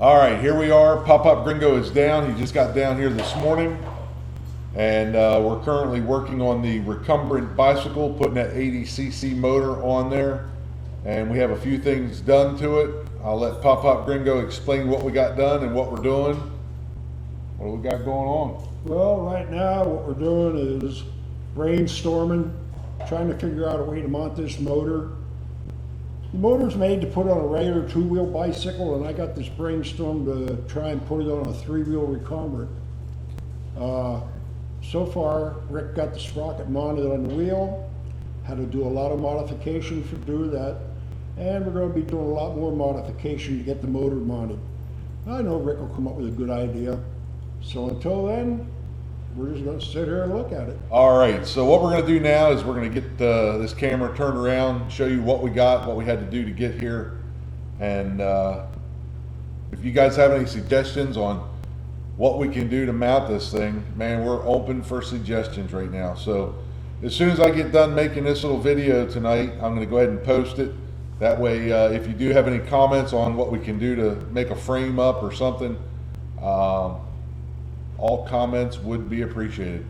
All right, here we are. Pop Gringo is down. He just got down here this morning, and we're currently working on the recumbent bicycle, putting that 80cc motor on there, and we have a few things done to it. I'll let Pop Gringo explain what we got done and what we're doing. What do we got going on? Well, right now what we're doing is brainstorming, trying to figure out a way to mount this motor. The motor's made to put on a regular two-wheel bicycle, and I got this brainstorm to try and put it on a three-wheel recumbent. So far, Rick got the sprocket mounted on the wheel, had to do a lot of modification to do that, and we're going to be doing a lot more modification to get the motor mounted. I know Rick will come up with a good idea. So until then, we're just going to sit here and look at it. All right, so what we're going to do now is we're going to get this camera turned around, show you what we got, what we had to do to get here. And if you guys have any suggestions on what we can do to mount this thing, man, we're open for suggestions right now. So as soon as I get done making this little video tonight, I'm going to go ahead and post it. That way, if you do have any comments on what we can do to make a frame up or something, all comments would be appreciated.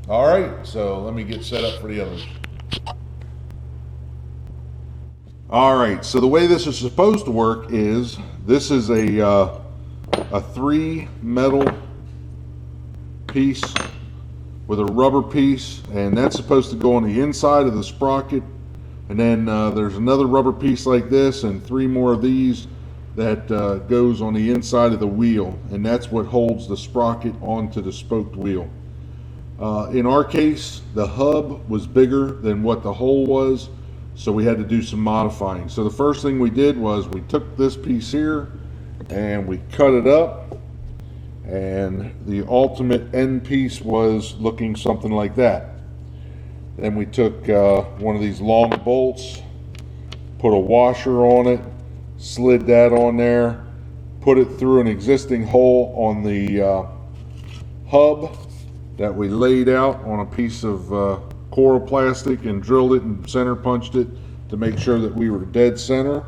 All right, so let me get set up for the others. All right, so the way this is supposed to work is this is a 3 metal piece with a rubber piece, and that's supposed to go on the inside of the sprocket. And then there's another rubber piece like this and 3 more of these that goes on the inside of the wheel, and that's what holds the sprocket onto the spoked wheel. In our case, the hub was bigger than what the hole was, so we had to do some modifying. So the first thing we did was we took this piece here and we cut it up, and the ultimate end piece was looking something like that. Then we took one of these long bolts, put a washer on it, slid that on there, put it through an existing hole on the hub that we laid out on a piece of coral plastic, and drilled it and center punched it to make sure that we were dead center.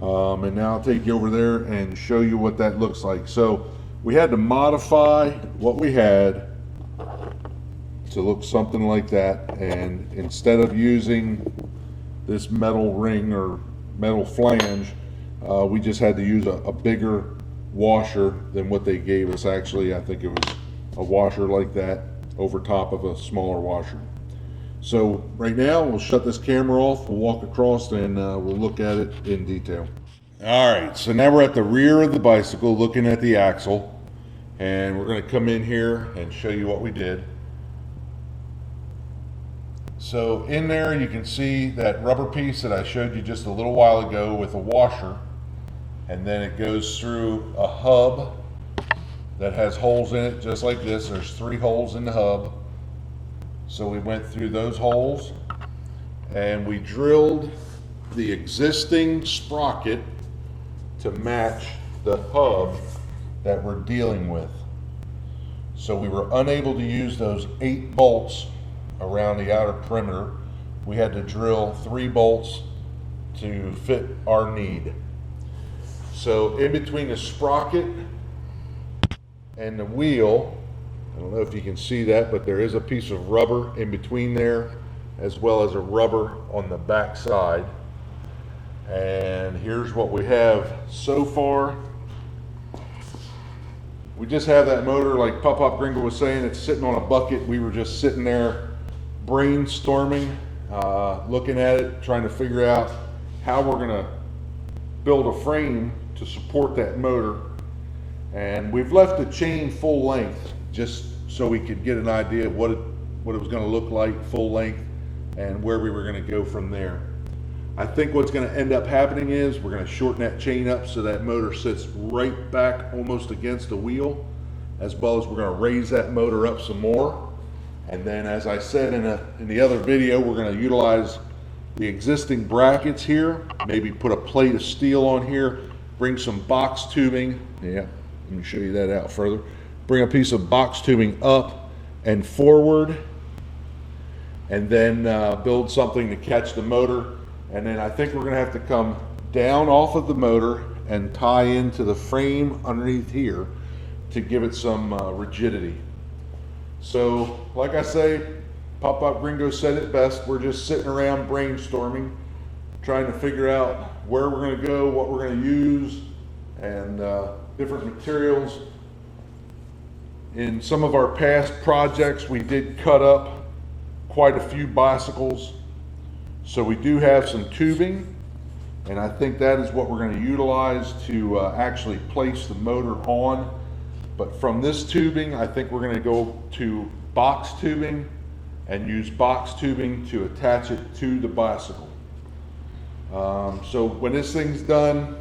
And now I'll take you over there and show you what that looks like. So we had to modify what we had to look something like that, and instead of using this metal ring or metal flange, we just had to use a bigger washer than what they gave us. Actually, I think it was a washer like that over top of a smaller washer. So right now we'll shut this camera off, we'll walk across, and we'll look at it in detail. All right, so now we're at the rear of the bicycle looking at the axle, and we're going to come in here and show you what we did. So in there you can see that rubber piece that I showed you just a little while ago with a washer, and then it goes through a hub that has holes in it just like this. There's 3 holes in the hub. So we went through those holes and we drilled the existing sprocket to match the hub that we're dealing with. So we were unable to use those 8 bolts around the outer perimeter. We had to drill 3 bolts to fit our need. So in between the sprocket and the wheel, I don't know if you can see that, but there is a piece of rubber in between there, as well as a rubber on the back side. And here's what we have so far. We just have that motor, like Pop Gringo was saying, it's sitting on a bucket. We were just sitting there brainstorming, looking at it, trying to figure out how we're going to build a frame to support that motor. And we've left the chain full length just so we could get an idea of what it was going to look like full length and where we were going to go from there. I think what's going to end up happening is we're going to shorten that chain up so that motor sits right back almost against the wheel, as well as we're going to raise that motor up some more. And then, as I said in the other video, we're going to utilize the existing brackets here, maybe put a plate of steel on here, bring some box tubing. Yeah, let me show you that out further. Bring a piece of box tubing up and forward, and then build something to catch the motor. And then I think we're going to have to come down off of the motor and tie into the frame underneath here to give it some rigidity. So like I say, Pop Gringo said it best. We're just sitting around brainstorming, trying to figure out where we're going to go, what we're going to use, and different materials. In some of our past projects, we did cut up quite a few bicycles. So we do have some tubing, and I think that is what we're going to utilize to actually place the motor on. But from this tubing, I think we're going to go to box tubing and use box tubing to attach it to the bicycle. So when this thing's done,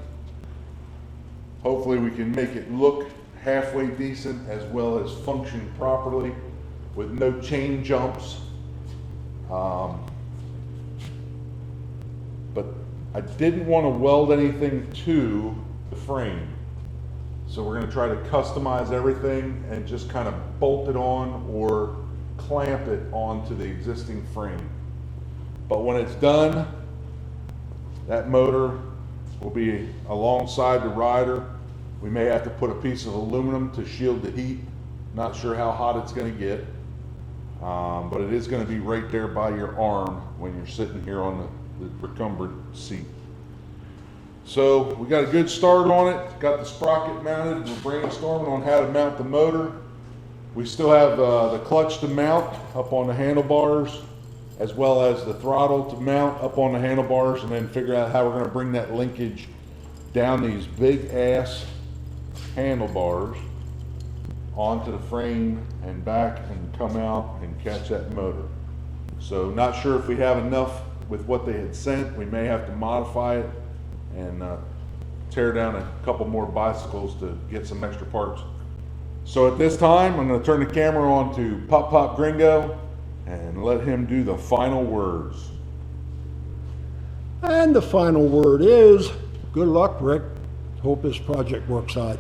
hopefully we can make it look halfway decent as well as function properly with no chain jumps. But I didn't want to weld anything to the frame. So we're going to try to customize everything and just kind of bolt it on or clamp it onto the existing frame. But when it's done, that motor will be alongside the rider. We may have to put a piece of aluminum to shield the heat. Not sure how hot it's going to get, but it is going to be right there by your arm when you're sitting here on the recumbent seat. So we got a good start on it. Got the sprocket mounted. We're brainstorming on how to mount the motor. We still have the clutch to mount up on the handlebars, as well as the throttle to mount up on the handlebars, and then figure out how we're going to bring that linkage down these big ass handlebars onto the frame and back and come out and catch that motor. So not sure if we have enough with what they had sent. We may have to modify it and tear down a couple more bicycles to get some extra parts. So at this time, I'm going to turn the camera on to Pop Gringo and let him do the final words. And the final word is, good luck, Rick. Hope this project works out.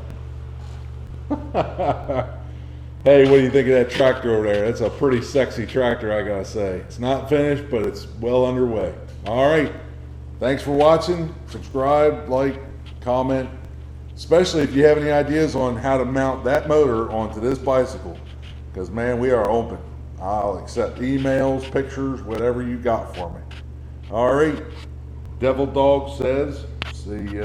Hey, what do you think of that tractor over there? That's a pretty sexy tractor, I gotta say. It's not finished, but it's well underway. All right, thanks for watching. Subscribe, like, comment, especially if you have any ideas on how to mount that motor onto this bicycle, because man, we are open. I'll accept emails, pictures, whatever you got for me. All right, Devil Dog says, see